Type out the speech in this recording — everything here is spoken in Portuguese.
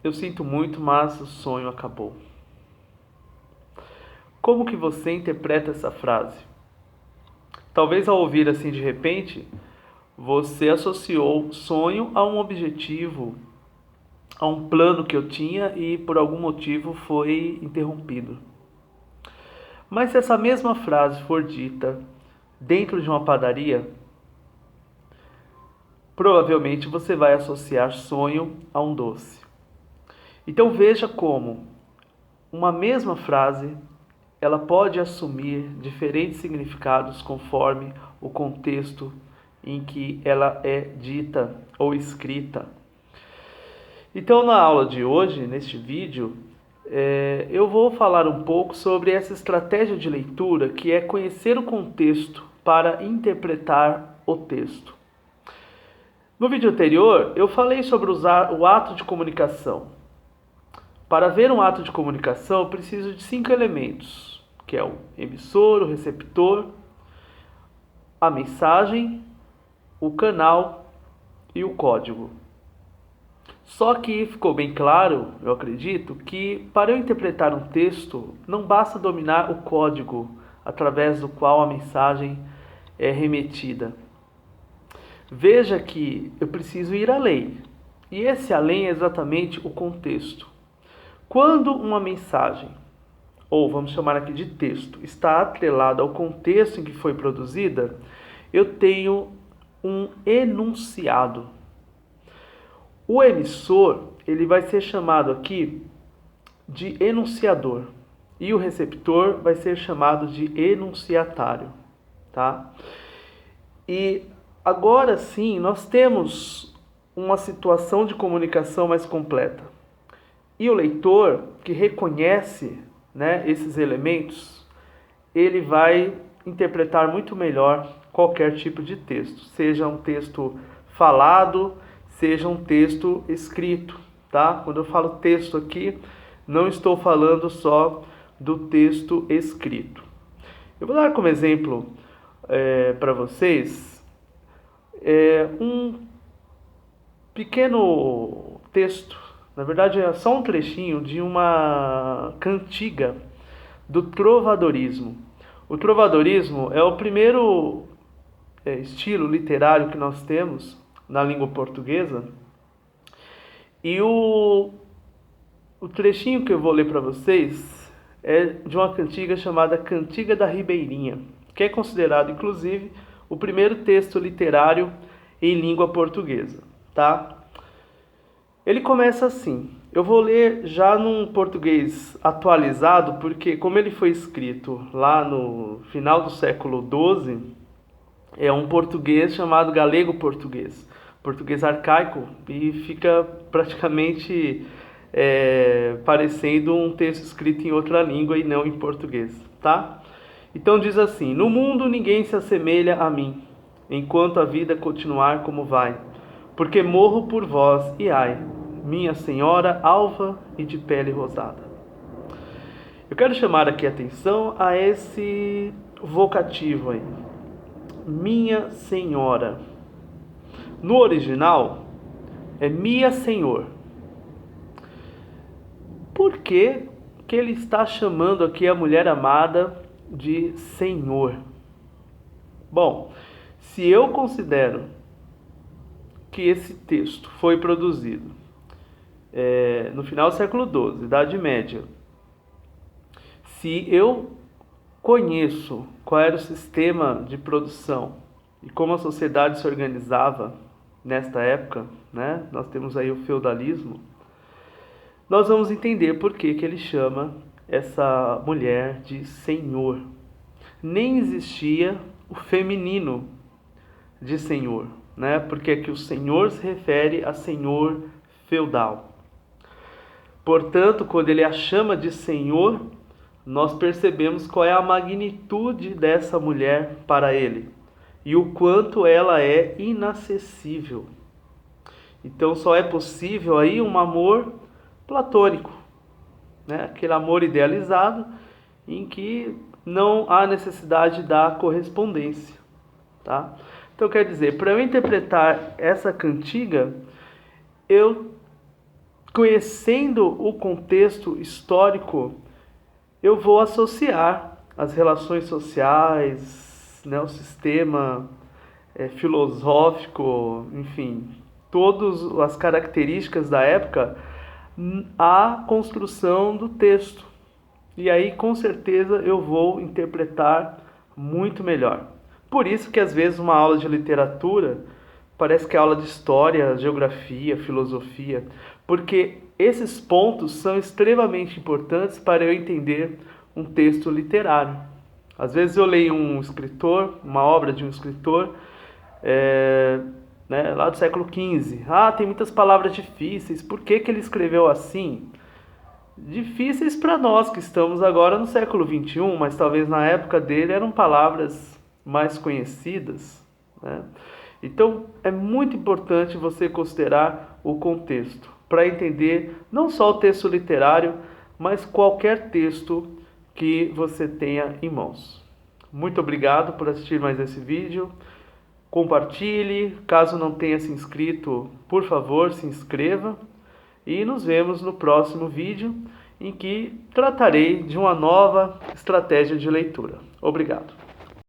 Eu sinto muito, mas o sonho acabou. Como que você interpreta essa frase? Talvez ao ouvir assim de repente, você associou sonho a um objetivo, a um plano que eu tinha e por algum motivo foi interrompido. Mas se essa mesma frase for dita dentro de uma padaria, provavelmente você vai associar sonho a um doce. Então veja como uma mesma frase ela pode assumir diferentes significados conforme o contexto em que ela é dita ou escrita. Então, na aula de hoje, neste vídeo, eu vou falar um pouco sobre essa estratégia de leitura que é conhecer o contexto para interpretar o texto. No vídeo anterior, eu falei sobre usar o ato de comunicação. Para ver um ato de comunicação, eu preciso de 5 elementos, que é o emissor, o receptor, a mensagem, o canal e o código. Só que ficou bem claro, eu acredito, que para eu interpretar um texto, não basta dominar o código através do qual a mensagem é remetida. Veja que eu preciso ir além. E esse além é exatamente o contexto. Quando uma mensagem, ou vamos chamar aqui de texto, está atrelada ao contexto em que foi produzida, eu tenho um enunciado. O emissor, ele vai ser chamado aqui de enunciador e o receptor vai ser chamado de enunciatário, tá? E agora sim, nós temos uma situação de comunicação mais completa. E o leitor que reconhece, né, esses elementos, ele vai interpretar muito melhor qualquer tipo de texto, seja um texto falado, seja um texto escrito, tá? Quando eu falo texto aqui, não estou falando só do texto escrito. Eu vou dar como exemplo para vocês um pequeno texto, na verdade é só um trechinho de uma cantiga do trovadorismo. O trovadorismo é o primeiro estilo literário que nós temos na língua portuguesa. E o trechinho que eu vou ler para vocês é de uma cantiga chamada Cantiga da Ribeirinha, que é considerado, inclusive, o primeiro texto literário em língua portuguesa, tá? Ele começa assim. Eu vou ler já num português atualizado, porque como ele foi escrito lá no final do século XII, é um português chamado galego-português, português arcaico, e fica praticamente parecendo um texto escrito em outra língua e não em português, tá? Então diz assim: no mundo ninguém se assemelha a mim, enquanto a vida continuar como vai, porque morro por vós e ai, minha senhora alva e de pele rosada. Eu quero chamar aqui a atenção a esse vocativo aí, minha senhora. No original é minha senhor. Por que que ele está chamando aqui a mulher amada de senhor? Bom, se eu considero que esse texto foi produzido no final do século XII, Idade Média, se eu conheço qual era o sistema de produção e como a sociedade se organizava nesta época, né? Nós temos aí o feudalismo. Nós vamos entender por que que ele chama essa mulher de senhor. Nem existia o feminino de senhor, né? Porque aqui o senhor se refere a senhor feudal. Portanto, quando ele a chama de senhor, nós percebemos qual é a magnitude dessa mulher para ele e o quanto ela é inacessível. Então só é possível aí um amor platônico, né? Aquele amor idealizado em que não há necessidade da correspondência, tá? Então quer dizer, para eu interpretar essa cantiga, eu conhecendo o contexto histórico, eu vou associar as relações sociais, né, o sistema filosófico, enfim, todas as características da época à construção do texto. E aí, com certeza, eu vou interpretar muito melhor. Por isso que, às vezes, uma aula de literatura parece que é aula de história, geografia, filosofia, porque esses pontos são extremamente importantes para eu entender um texto literário. Às vezes eu leio um escritor, uma obra de um escritor, né, lá do século XV. Tem muitas palavras difíceis, por que que ele escreveu assim? Difíceis para nós que estamos agora no século XXI, mas talvez na época dele eram palavras mais conhecidas, né? Então é muito importante você considerar o contexto para entender não só o texto literário, mas qualquer texto que você tenha em mãos. Muito obrigado por assistir mais esse vídeo. Compartilhe, caso não tenha se inscrito, por favor, se inscreva. E nos vemos no próximo vídeo, em que tratarei de uma nova estratégia de leitura. Obrigado.